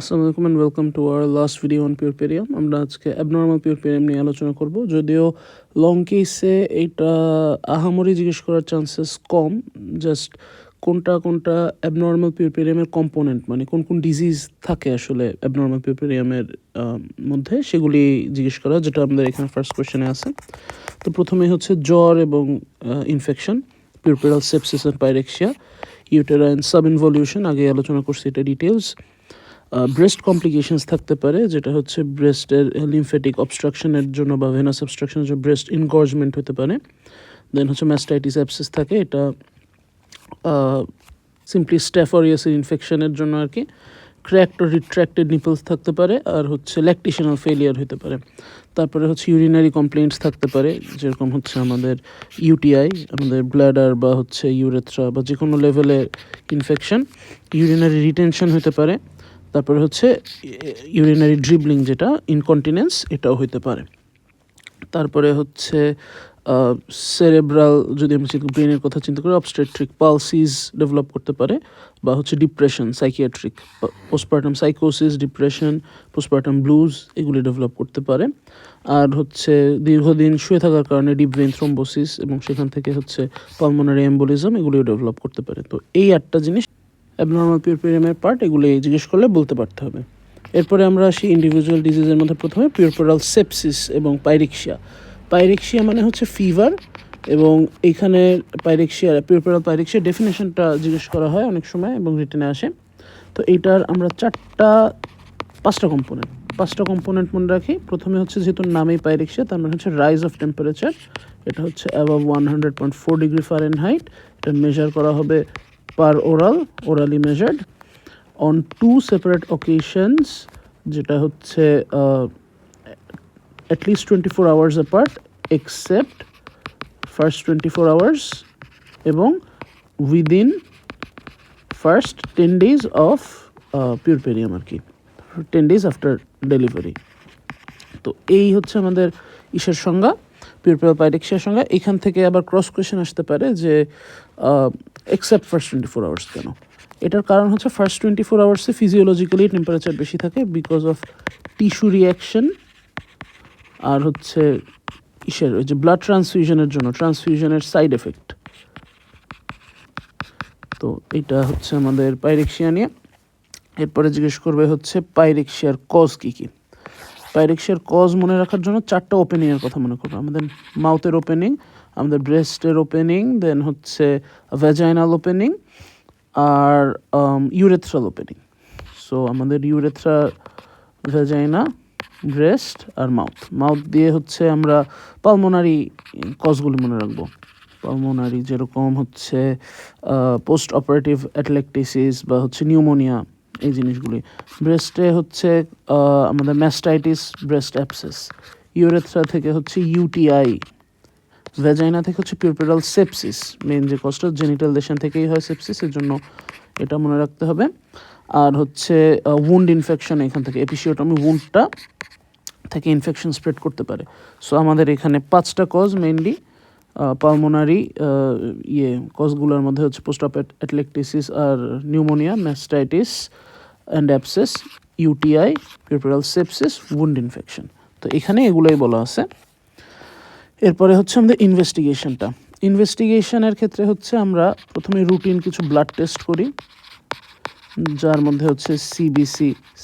আসসালামু আলাইকুম and welcome to our last video on puerperium. আমরা আজকে অ্যাবনর্মাল পিউরপেরিয়াম নিয়ে আলোচনা করব। যদিও লং কেসে এটা আহামরি জিজ্ঞেস করার চান্সেস কম, জাস্ট কোনটা কোনটা অ্যাবনর্মাল পিউরপেরিয়ামের কম্পোনেন্ট, মানে কোন কোন ডিজিজ থাকে আসলে অ্যাবনর্মাল পিউরপেরিয়ামের মধ্যে, সেগুলি জিজ্ঞেস করা, যেটা আমাদের এখানে ফার্স্ট কোয়েশ্চেনে আছে। তো প্রথমে হচ্ছে জ্বর এবং infection, পিউরপেরাল sepsis and pyrexia, uterine sub involution, আগে আলোচনা করছি এটা ডিটেলস। ব্রেস্ট কমপ্লিকেশনস থাকতে পারে, যেটা হচ্ছে ব্রেস্টের লিমফেটিক অবস্ট্রাকশনের জন্য বা ভেনাস অবস্ট্রাকশনের জন্য ব্রেস্ট ইনগর্জমেন্ট হতে পারে। দেন হচ্ছে ম্যাস্টাইটিস অ্যাবসেস থাকে, এটা সিম্পলি স্ট্যাফোরিয়াসের ইনফেকশনের জন্য আর কি। ক্র্যাকড ও রিট্র্যাক্টেড নিপলস থাকতে পারে, আর হচ্ছে ল্যাকটেশনাল ফেলিয়ার হতে পারে। তারপরে হচ্ছে ইউরিনারি কমপ্লেন্টস থাকতে পারে, যেরকম হচ্ছে আমাদের ইউটিআই, আমাদের ব্লাডার বা হচ্ছে ইউরেথ্রা বা যে কোনো লেভেলের ইনফেকশন। ইউরিনারি রিটেনশন হতে পারে। তারপরে হচ্ছে ইউরিনারি ড্রিবলিং, যেটা ইনকন্টিনেন্স, এটাও হতে পারে। তারপরে হচ্ছে সেরেব্রাল, যদি আমরা ব্রেনের কথা চিন্তা করি, অবস্ট্রেট্রিক পালসিস ডেভেলপ করতে পারে, বা হচ্ছে ডিপ্রেশন, সাইকিয়াট্রিক, পোস্টপার্টাম সাইকোসিস, ডিপ্রেশন, পোস্টপার্টাম ব্লুজ, এগুলি ডেভেলপ করতে পারে। আর হচ্ছে দীর্ঘদিন শুয়ে থাকার কারণে ডিপ ভেইন থ্রোম্বোসিস, এবং সেখান থেকে হচ্ছে পালমোনারি এম্বোলিজম, এগুলিও ডেভেলপ করতে পারে। তো এই 8টা জিনিস অ্যাবনর্মাল পিউরপেরিয়ামের পার্ট, এগুলি জিজ্ঞেস করলে বলতে পারতে হবে। এরপরে আমরা আসি ইন্ডিভিজুয়াল ডিজিজের মধ্যে। প্রথমে পিউরপেরাল সেপসিস এবং পাইরেক্সিয়া। পাইরেক্সিয়া মানে হচ্ছে ফিভার, এবং এইখানে পিউরপেরাল পাইরেক্সিয়া ডেফিনেশনটা জিজ্ঞেস করা হয় অনেক সময় এবং রিটেনে আসে। তো এইটার আমরা পাঁচটা কম্পোনেন্ট মনে রাখি। প্রথমে হচ্ছে, যেহেতু নামেই পাইরেক্সিয়া, তার মানে হচ্ছে রাইজ অফ টেম্পারেচার। এটা হচ্ছে অ্যাবাভ 100.4 ডিগ্রি ফারেনহাইট। এটা মেজার করা হবে পার orally measured on 2 separate occasions, যেটা হচ্ছে at least 24 hours apart except first 24 hours এবং within first 10 days of puerperium আর কি, 10 days after delivery। তো এই হচ্ছে আমাদের ইসের সংজ্ঞা, পিউরপেরাল পাইরেক্সিয়ার সংজ্ঞা। এখান থেকে আবার ক্রস কোয়েশ্চেন আসতে পারে যে এক্সেপ্ট ফার্স্ট 24 আওয়ার্স কেন। এটার কারণ হচ্ছে ফার্স্ট 24 আওয়ার্সে ফিজিওলজিক্যালি টেম্পারেচার বেশি থাকে বিকজ অফ টিস্যু রিয়াকশন, আর হচ্ছে ইসের ওই যে ব্লাড ট্রান্সফিউশনের জন্য, ট্রান্সফিউশনের সাইড এফেক্ট। তো এটা হচ্ছে আমাদের পাইরেক্সিয়া নিয়ে। এরপরে জিজ্ঞেস করবে হচ্ছে পাইরেক্সিয়ার কজ কী কী। পাইরেক্সিয়ার কজ মনে রাখার জন্য 4টা ওপেনিংয়ের কথা মনে করবো। আমাদের মাউথের ওপেনিং, আমাদের ব্রেস্টের ওপেনিং, দেন হচ্ছে ভ্যাজাইনাল ওপেনিং, আর ইউরেথ্রাল ওপেনিং। সো আমাদের ইউরেথ্রা, ভ্যাজাইনা, ব্রেস্ট আর মাউথ দিয়ে হচ্ছে আমরা পালমোনারি কজগুলি মনে রাখবো। পালমোনারি যেরকম হচ্ছে পোস্ট অপারেটিভ অ্যাটলেকটিসিস বা হচ্ছে নিউমোনিয়া, এই জিনিসগুলি। ব্রেস্টে হচ্ছে আমাদের ম্যাস্টাইটিস, ব্রেস্ট অ্যাবসেস। ইউরেথ্রা থেকে হচ্ছে ইউটিআই। ভ্যাজাইনা থেকে হচ্ছে পিউরপেরাল সেপসিস, মেন যে কজটা জেনিটাল লেশন থেকেই হয় সেপসিস, এর জন্য এটা মনে রাখতে হবে। আর হচ্ছে উন্ড ইনফেকশন, এখান থেকে এপিসিওটমি উন্ডটা থেকে ইনফেকশন স্প্রেড করতে পারে। সো আমাদের এখানে 5টা কজ মেইনলি পালমোনারি কজগুলোর মধ্যে হচ্ছে পোস্ট অপ অ্যাটলেকটিসিস আর pneumonia, mastitis and abscess, UTI, puerperal sepsis, wound infection. তো এখানে এগুলোই বলা আছে। এরপরে হচ্ছে আমাদের ইনভেস্টিগেশনের ক্ষেত্রে হচ্ছে আমরা প্রথমে রুটিন কিছু ব্লাড টেস্ট করি, যার মধ্যে হচ্ছে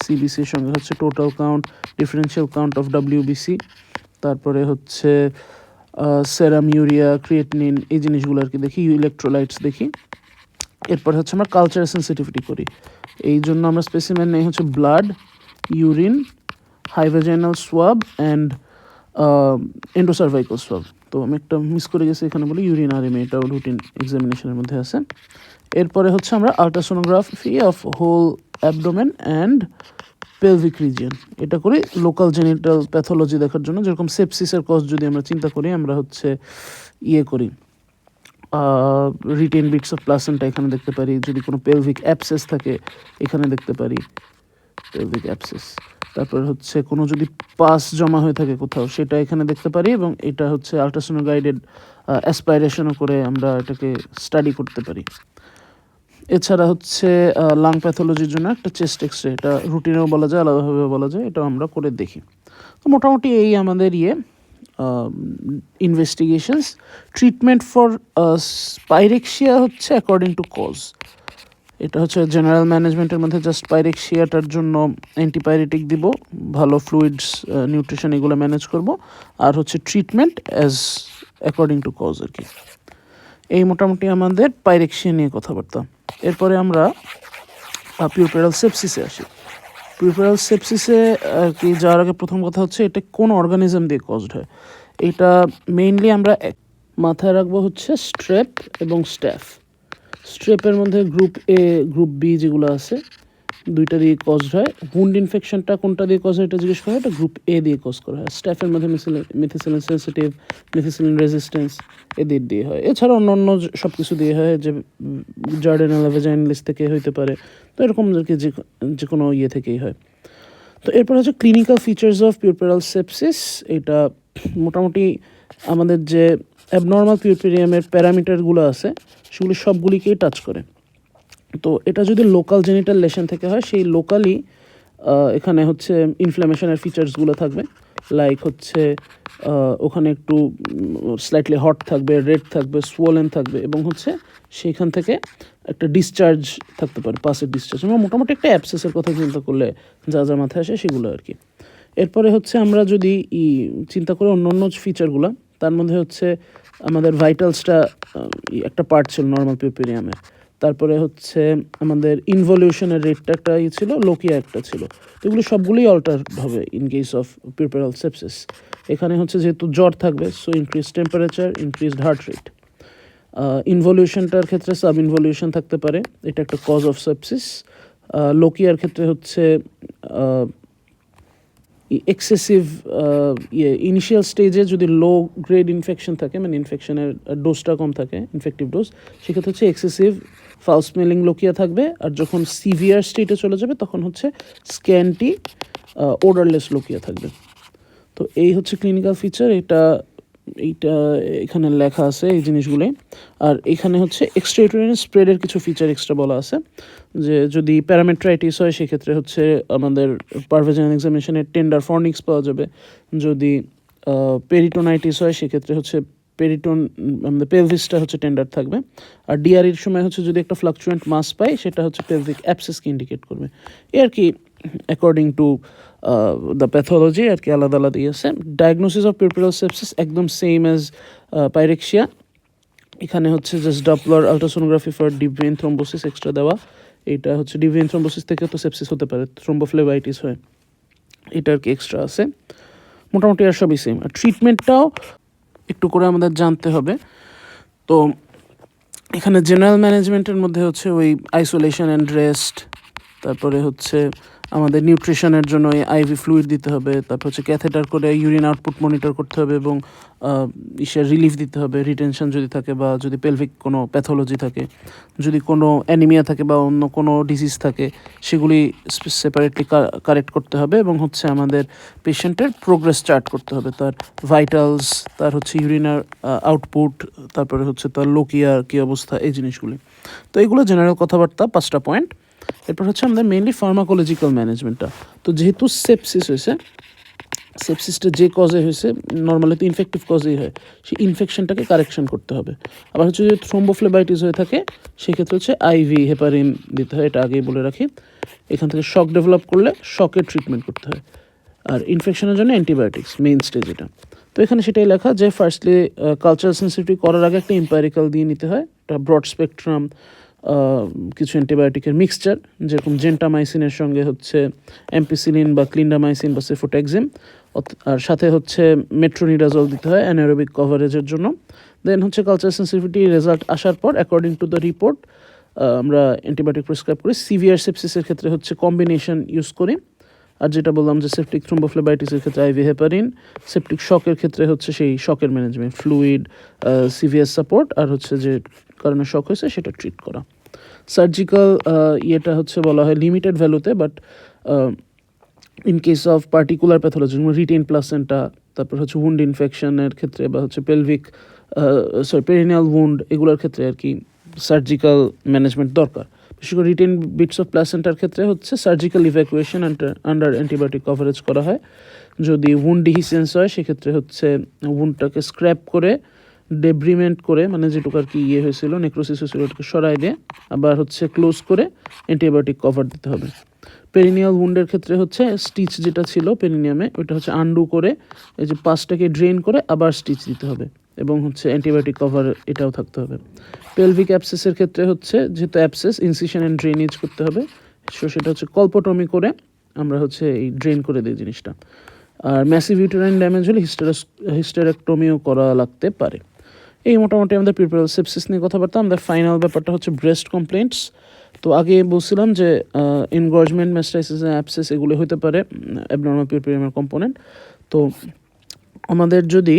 সিবিসির সঙ্গে হচ্ছে total count, differential count of WBC, তারপরে হচ্ছে সেরাম, ইউরিয়া, ক্রিয়েটিনিন, এই জিনিসগুলো আর কি দেখি, ইলেকট্রোলাইটস দেখি। এরপরে হচ্ছে আমরা কালচার সেন্সিটিভিটি করি। এই জন্য আমরা স্পেসিমেন নেই হচ্ছে ব্লাড, ইউরিন, হাইভেজাইনাল সোয়াব অ্যান্ড এন্ডোসার্ভাইকাল সোয়াব। তো আমি একটা মিস করে গেছি, এখানে বলি ইউরিন আরএমএ, এটাও রুটিন এক্সামিনেশনের মধ্যে আছে। এরপরে হচ্ছে আমরা ultrasonography of whole abdomen and pelvic region, এটা করি লোকাল জেনিটাল প্যাথোলজি দেখার জন্য। যেরকম সেপসিসের কজ যদি আমরা চিন্তা করি, আমরা হচ্ছে করি রিটেন বিটস অফ প্লাসেন্টা এখানে দেখতে পারি। যদি কোনো পেলভিক অ্যাবসেস থাকে এখানে দেখতে পারি পেলভিক অ্যাবসেস। তারপর হচ্ছে কোনো যদি পাস জমা হয়ে থাকে কোথাও, সেটা এখানে দেখতে পারি, এবং এটা হচ্ছে আলট্রাসোনো গাইডেড অ্যাসপাইরেশনও করে আমরা এটাকে স্টাডি করতে পারি। এছাড়া হচ্ছে লাং প্যাথোলজির জন্য একটা চেস্ট এক্সরে, এটা রুটিনেও বলা যায়, আলাদাভাবে বলা যায়, এটা আমরা করে দেখি। তো মোটামুটি এই আমাদের ইনভেস্টিগেশনস। ট্রিটমেন্ট ফর পাইরেক্সিয়া হচ্ছে অ্যাকর্ডিং টু কজ। এটা হচ্ছে জেনারেল ম্যানেজমেন্টের মধ্যে জাস্ট পাইরেক্সিয়াটার জন্য অ্যান্টিপাইরেটিক দিব, ভালো ফ্লুইডস নিউট্রিশন এগুলো ম্যানেজ করব, আর হচ্ছে treatment as according to cause আর কি। এই মোটামুটি আমাদের পাইরেক্সিয়া নিয়ে কথাবার্তা। এরপরে আমরা পিউরপেরাল সেপসিসে আসি। পিউরপেরাল সেপসিসে আর কি যাওয়ার আগে প্রথম কথা হচ্ছে এটা কোন অর্গানিজম দিয়ে কজড হয়। এটা মেইনলি আমরা মাথায় রাখবো হচ্ছে স্ট্রেপ এবং স্ট্যাফ। স্ট্রেপের মধ্যে গ্রুপ এ গ্রুপ বি যেগুলো আছে দুইটা দিয়ে কজড হয়। উন্ড ইনফেকশনটা কোনটা দিয়ে কজ হয় এটা জিজ্ঞেস করা হয়, এটা গ্রুপ এ দিয়ে কজ করা হয়। স্ট্যাফের মধ্যে মিথিসিলিন সেন্সিটিভ, মিথিসিলিন রেজিস্ট্যান্স এদের দিয়ে হয়। এছাড়া অন্য সব কিছু দিয়ে হয়, যে জার্ডিনাল ভ্যাজাইনালিস থেকে হইতে পারে, তো এরকম আর কি যে কোনো ইয়ে থেকেই হয়। তো এরপর হচ্ছে clinical features of puerperal sepsis. এটা মোটামুটি আমাদের যে অ্যাবনর্মাল পিউরপেরিয়ামের প্যারামিটারগুলো আছে সেগুলি সবগুলিকেই টাচ করে। তো এটা যদি লোকাল জেনিটাল লেশন থেকে হয়, সেই লোকালি এখানে হচ্ছে ইনফ্ল্যামেশনের ফিচার্সগুলো থাকবে, লাইক হচ্ছে ওখানে একটু স্লাইটলি হট থাকবে, রেড থাকবে, সোয়েলেন থাকবে, এবং হচ্ছে সেইখান থেকে একটা ডিসচার্জ থাকতে পারে, পাসের ডিসচার্জ। আমরা মোটামুটি একটা অ্যাবসেসের কথা চিন্তা করলে যা যা মাথায় আসে সেগুলো আর কি। এরপরে হচ্ছে আমরা যদি চিন্তা করি অন্য ফিচারগুলো, তার মধ্যে হচ্ছে আমাদের ভাইটালসটা একটা পার্ট ছিল নর্মাল পিউপেরিয়ামের। তারপরে হচ্ছে আমাদের ইনভলিউশনের রেটটা একটা ছিল, লোকিয়া একটা ছিল। তো এগুলো সবগুলোই অল্টার হবে in case of puerperal sepsis. এখানে হচ্ছে যেহেতু জ্বর থাকবে, so increase temperature, increased heart rate. ইনভলিউশনটার ক্ষেত্রে সাব ইনভলিউশন থাকতে পারে, এটা একটা কজ অফ সেপসিস। লোকিয়ার ক্ষেত্রে হচ্ছে এক্সেসিভ ইনিশিয়াল স্টেজে যদি লো গ্রেড ইনফেকশন থাকে, মানে ইনফেকশনের ডোজটা কম থাকে, ইনফেক্টিভ ডোজ, সেক্ষেত্রে হচ্ছে এক্সেসিভ ফাউল স্মেলিং লোকিয়া থাকবে। আর যখন সিভিয়ার স্টেটে চলে যাবে তখন হচ্ছে স্ক্যান্টি ওডারলেস লোকিয়া থাকবে। তো এই হচ্ছে ক্লিনিক্যাল ফিচার, এইটা এখানে লেখা আছে এই জিনিসগুলোই। আর এখানে হচ্ছে এক্সট্রাইউটেরিয়ান স্প্রেডের কিছু ফিচার এক্সট্রা বলা আছে, যে যদি প্যারামেট্রাইটিস হয় সেক্ষেত্রে হচ্ছে আমাদের পারভেজান এক্সামিনেশনের টেন্ডার ফর্নিক্স পাওয়া যাবে। যদি পেরিটোনাইটিস হয় সেক্ষেত্রে হচ্ছে আমাদের পেলভিসটা হচ্ছে টেন্ডার থাকবে। আর ডিআরইর সময় হচ্ছে যদি একটা ফ্লাকচুয়েন্ট মাস পাই, সেটা হচ্ছে পেলভিক অ্যাবসেসকে ইন্ডিকেট করবে। এ আর কি অ্যাকর্ডিং টু দ্য প্যাথোলজি আর কি আলাদা আলাদা আছে। ডায়াগনোসিস অফ পিউরপেরাল সেপসিস একদম সেম অ্যাজ পাইরেক্সিয়া। এখানে হচ্ছে just Doppler ultrasonography for deep vein thrombosis extra দেওয়া। এটা হচ্ছে ডিপ ভেইন থ্রম্বোসিস থেকে তো সেপসিস হতে পারে, থ্রম্বোফ্লেবাইটিস হয়, এটা আর কি এক্সট্রা আছে। মোটামুটি আর সবই সেম। আর ট্রিটমেন্টটাও একটু করে আমাদের জানতে হবে। তো এখানে জেনারেল ম্যানেজমেন্টের মধ্যে হচ্ছে ওই আইসোলেশন অ্যান্ড রেস্ট, তারপরে হচ্ছে আমাদের নিউট্রিশনের জন্য আইভি ফ্লুইড দিতে হবে, তারপর হচ্ছে ক্যাথেটার করে ইউরিন আউটপুট মনিটর করতে হবে, এবং রিলিফ দিতে হবে রিটেনশন যদি থাকে, বা যদি পেলভিক কোনো প্যাথোলজি থাকে, যদি কোনো অ্যানিমিয়া থাকে বা অন্য কোনো ডিজিজ থাকে সেগুলি সেপারেটলি কারেক্ট করতে হবে, এবং হচ্ছে আমাদের পেশেন্টের প্রোগ্রেস চার্ট করতে হবে, তার ভাইটালস, তার হচ্ছে ইউরিনার আউটপুট, তারপরে হচ্ছে তার লোকিয়ার কী অবস্থা, এই জিনিসগুলি। তো এইগুলো জেনারেল কথাবার্তা, 5টা পয়েন্ট। এরপর হচ্ছে আমাদের মেইনলি ফার্মাকোলজিক্যাল ম্যানেজমেন্টটা। তো যেহেতু সেপসিস হয়েছে, সেপসিসটা যে কজে হয়েছে, নর্মালি তো ইনফেক্টিভ কজেই হয়, সেই ইনফেকশনটাকে কারেকশন করতে হবে। আবার হচ্ছে যদি থ্রোম্বোফ্লেবাইটিস হয়ে থাকে সেক্ষেত্রে হচ্ছে আইভি হেপারিন দিতে হয়, এটা আগেই বলে রাখি। এখান থেকে শক ডেভেলপ করলে শকের ট্রিটমেন্ট করতে হয়। আর ইনফেকশনের জন্য অ্যান্টিবায়োটিক্স মেইন স্টেজ এটা। তো এখানে সেটাই লেখা যে ফার্স্টলি কালচারাল সেন্সিটিভিটি করার আগে একটা এম্পাইরিক্যাল দিয়ে নিতে হয়, একটা ব্রড স্পেকট্রাম কিছু অ্যান্টিবায়োটিকের মিক্সচার, যেরকম জেন্টামাইসিনের সঙ্গে হচ্ছে অ্যাম্পিসিলিন বা ক্লিন্ডামাইসিন বা সেফোট্যাক্সিম, আর সাথে হচ্ছে মেট্রোনিডাজল দিতে হয় অ্যানারোবিক কভারেজের জন্য। দেন হচ্ছে কালচার সেন্সিটিভিটি রেজাল্ট আসার পর অ্যাকর্ডিং টু দ্য রিপোর্ট আমরা অ্যান্টিবায়োটিক প্রেসক্রাইব করি। সিভিয়ার সেপসিসের ক্ষেত্রে হচ্ছে কম্বিনেশন ইউজ করি। আর যেটা বললাম যে সেপটিক থ্রোম্বোফ্লেবাইটিসের ক্ষেত্রে আইভি হেপারিন, সেপটিক শকের ক্ষেত্রে হচ্ছে সেই শকের ম্যানেজমেন্ট, ফ্লুইড, সিভিয়ার সাপোর্ট, আর হচ্ছে যে কারণে শক হয়েছে সেটা ট্রিট করা। সার্জিক্যাল ইয়েটা হচ্ছে বলা হয় লিমিটেড ভ্যালুতে, but in case of particular pathology written placenta, তারপর হচ্ছে উন্ড ইনফেকশনের ক্ষেত্রে, বা হচ্ছে পেরিনিয়াল উন্ড, এগুলোর ক্ষেত্রে আর কি সার্জিক্যাল ম্যানেজমেন্ট দরকার। বিশেষ করে রিটেন বিটস অফ প্লাসেন্টার ক্ষেত্রে হচ্ছে surgical evacuation under antibiotic coverage করা হয়। যদি উন্ড ডিহিসেন্স হয় সেক্ষেত্রে হচ্ছে উন্ডটাকে স্ক্র্যাপ করে ডেব্রিমেন্ট করে, মানে যেটুকু আর কি হয়েছিল, নেক্রোসিস হয়েছিল, ওটাকে সরাই দিয়ে আবার হচ্ছে ক্লোজ করে অ্যান্টিবায়োটিক কভার দিতে হবে। পেরিনিয়াল উন্ডের ক্ষেত্রে হচ্ছে স্টিচ যেটা ছিল পেরিনিয়ামে, ওইটা হচ্ছে আন্ডু করে এই যে পাসটাকে ড্রেন করে আবার স্টিচ দিতে হবে এবং হচ্ছে অ্যান্টিবায়োটিক কভার এটাও থাকতে হবে। পেলভিক অ্যাবসেসের ক্ষেত্রে হচ্ছে যেহেতু অ্যাবসেস, ইনসিশন অ্যান্ড ড্রেনেজ করতে হবে, সেটা হচ্ছে কল্পোটমি করে আমরা হচ্ছে এই ড্রেন করে দিই জিনিসটা। আর ম্যাসিভ ইউটেরাইন ড্যামেজ হলে হিস্টেরেক্টমিও করা লাগতে পারে। এই মোটামুটি আমাদের পিউরপাল সেপসিস নিয়ে কথাবার্তা। আমাদের ফাইনাল ব্যাপারটা হচ্ছে ব্রেস্ট কমপ্লেন্টস। তো আগে বলছিলাম যে এনগর্জমেন্ট, ম্যাস্টাইসিস, অ্যাবসেস এগুলো হতে পারে অ্যাবনর্মাল পিউরপারিয়ামের কম্পোনেন্ট। তো আমাদের যদি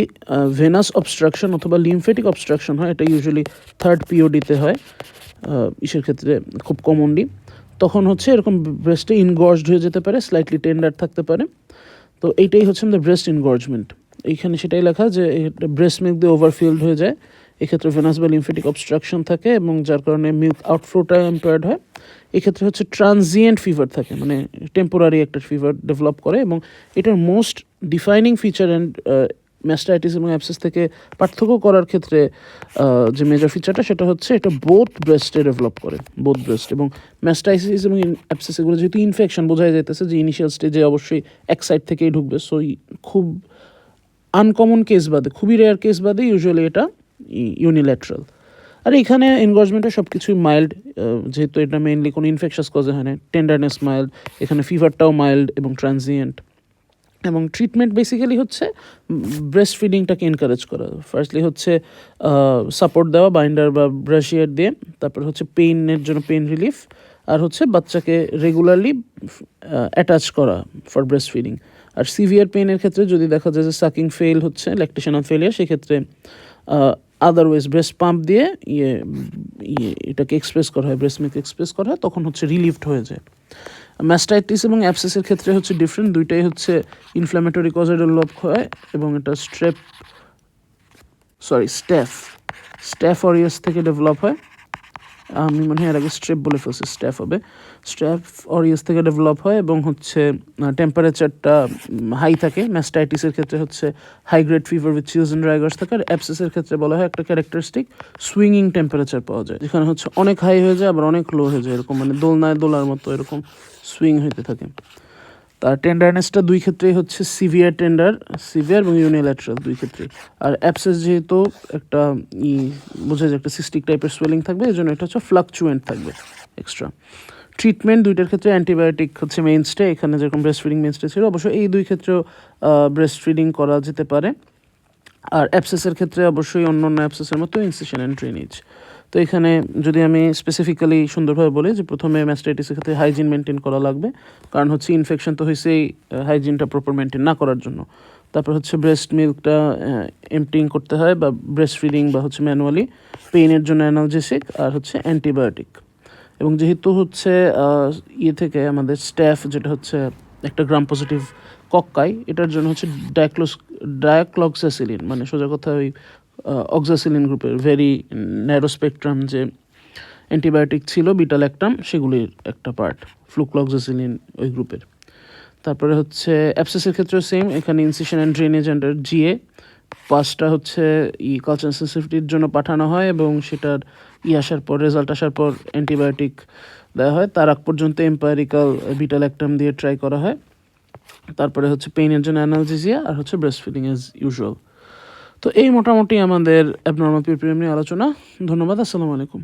ভেনাস অবস্ট্রাকশন অথবা লিমফেটিক অবস্ট্রাকশন হয়, এটা ইউজুয়ালি থার্ড পিওডিতে হয়, ইসের ক্ষেত্রে খুব কমনলি, তখন হচ্ছে এরকম ব্রেস্টে ইনগর্জড হয়ে যেতে পারে, স্লাইটলি টেন্ডার থাকতে পারে। তো এইটাই হচ্ছে আমাদের ব্রেস্ট ইনগর্জমেন্ট। এইখানে সেটাই লেখা যে ব্রেস্ট মিল্ক দিয়ে ওভারফিল্ড হয়ে যায়, এক্ষেত্রে ভেনাস বা লিমফেটিক অবস্ট্রাকশন থাকে এবং যার কারণে মিল্ক আউটফ্লোটা ইম্পেয়ার্ড হয়। এক্ষেত্রে হচ্ছে ট্রানজিয়েন্ট ফিভার থাকে, মানে টেম্পোরারি একটা ফিভার ডেভেলপ করে, এবং এটার most defining feature and mastitis এবং অ্যাবসেস থেকে পার্থক্য করার ক্ষেত্রে যে মেজর ফিচারটা, সেটা হচ্ছে এটা বোথ ব্রেস্টে ডেভেলপ করে, বোথ ব্রেস্ট। এবং ম্যাস্টাইটিস এবং অ্যাবসেস এগুলো যেহেতু ইনফেকশন, বোঝাই যাইতেছে যে ইনিশিয়াল স্টেজে অবশ্যই এক সাইড থেকেই ঢুকবে। সো খুব আনকমন কেস বাদে, খুবই রেয়ার কেস বাদে ইউজুয়ালি এটা ইউনিল্যাটারাল। আর এখানে এনগর্জমেন্টে সব কিছুই মাইল্ড, যেহেতু এটা মেইনলি কোনো ইনফেকশাস কজে হয় না। টেন্ডারনেস মাইল্ড, এখানে ফিভারটাও মাইল্ড এবং ট্রানজিয়েন্ট। এবং ট্রিটমেন্ট বেসিক্যালি হচ্ছে ব্রেস্ট ফিডিংটাকে এনকারেজ করা। ফার্স্টলি হচ্ছে সাপোর্ট দেওয়া বাইন্ডার বা ব্রাশিয়ার দিয়ে, তারপর হচ্ছে পেইনের জন্য পেইন রিলিফ, আর হচ্ছে বাচ্চাকে রেগুলারলি অ্যাটাচ করা ফর ব্রেস্ট ফিডিং। আর সিভিয়ার পেইনের ক্ষেত্রে যদি দেখা যায় যে সাকিং ফেল হচ্ছে, ল্যাকটেশনাল ফেলিয়ার, সেক্ষেত্রে আদারওয়াইজ ব্রেস্ট পাম্প দিয়ে এটাকে এক্সপ্রেস করা হয়, ব্রেস্ট মিল্ক এক্সপ্রেস করা হয়, তখন হচ্ছে রিলিফড হয়ে যায়। ম্যাস্টাইটিস এবং অ্যাবসেসের ক্ষেত্রে হচ্ছে ডিফারেন্ট, দুইটাই হচ্ছে ইনফ্ল্যামেটরি কজে ডেভেলপ হয় এবং এটা স্ট্যাফ অরিয়াস থেকে ডেভেলপ হয়। আমি মনে হয় এর আগে স্ট্রেপ বলে ফেলছি, স্ট্যাফ হবে। স্ট্যাফ অরিয়াস থেকে ডেভেলপ হয় এবং হচ্ছে টেম্পারেচারটা হাই থাকে। ম্যাস্টাইটিসের ক্ষেত্রে হচ্ছে high grade fever with chills and rigors থাকে। আর অ্যাবসেসের ক্ষেত্রে বলা হয় একটা ক্যারেক্টারিস্টিক সুইংিং টেম্পারেচার পাওয়া যায়, যেখানে হচ্ছে অনেক হাই হয়ে যায় আবার অনেক লো হয়ে যায়, এরকম মানে দোলনায় দোলার মতো এরকম সুইং হইতে থাকে। তার টেন্ডারনেসটা দুই ক্ষেত্রেই হচ্ছে সিভিয়ার এবং ইউনিল্যাটারাল দুই ক্ষেত্রেই। আর অ্যাবসেস যেহেতু একটা বোঝা যায় একটা সিস্টিক টাইপের সোয়েলিং থাকবে, এই জন্য এটা হচ্ছে ফ্লাকচুয়েন্ট থাকবে এক্সট্রা। ট্রিটমেন্ট দুইটার ক্ষেত্রে অ্যান্টিবায়োটিক হচ্ছে মেইনস্টে, এখানে যেরকম ব্রেস্ট ফিডিং মেইনস্টে ছিল, অবশ্যই এই দুই ক্ষেত্রেও ব্রেস্ট ফিডিং করা যেতে পারে। আর অ্যাবসেসের ক্ষেত্রে অবশ্যই অন্য অ্যাবসেসের মতো ইনসিশন অ্যান্ড ড্রেনেজ। তো এখানে যদি আমি স্পেসিফিক্যালি সুন্দরভাবে বলি যে প্রথমে ম্যাস্টাইটিসের ক্ষেত্রে হাইজিন মেনটেন করা লাগবে, কারণ হচ্ছে ইনফেকশন তো হয়েছেই হাইজিনটা প্রপার মেনটেন না করার জন্য। তারপর হচ্ছে ব্রেস্ট মিল্কটা এমপ্টিং করতে হয় বা ব্রেস্ট ফিডিং বা হচ্ছে ম্যানুয়ালি, পেইনের জন্য অ্যানালজেসিক, আর হচ্ছে অ্যান্টিবায়োটিক। এবং যেহেতু হচ্ছে থেকে আমাদের স্ট্যাফ যেটা হচ্ছে একটা গ্রাম পজিটিভ কক্কাই, এটার জন্য হচ্ছে ডায়াক্লক্সাসিলিন, মানে সোজা কথা ওই অক্সাসিলিন গ্রুপের ভেরি ন্যারো স্পেকট্রাম যে অ্যান্টিবায়োটিক ছিল বিটাল্যাক্টাম, সেগুলির একটা পার্ট ফ্লুক্লক্সাসিলিন ওই গ্রুপের। তারপরে হচ্ছে অ্যাবসেসের ক্ষেত্রেও সেম, এখানে incision and drainage under GA. পাসটা হচ্ছে কালচার সেন্সিটিভিটির জন্য পাঠানো হয় এবং সেটার আসার পর, রেজাল্ট আসার পর অ্যান্টিবায়োটিক দেওয়া হয়। তার আগ পর্যন্ত এম্পায়ারিক্যাল বিটাল্যাক্টাম দিয়ে ট্রাই করা হয়। তারপরে হচ্ছে পেইনের জন্য অ্যানালজেসিয়া, আর হচ্ছে ব্রেস্ট ফিডিং অ্যাজ ইউজুয়াল। তো এই মোটামুটি আমাদের অ্যাবনর্মাল পিউরপারিয়াম নিয়ে আলোচনা। ধন্যবাদ, আসসালামু আলাইকুম।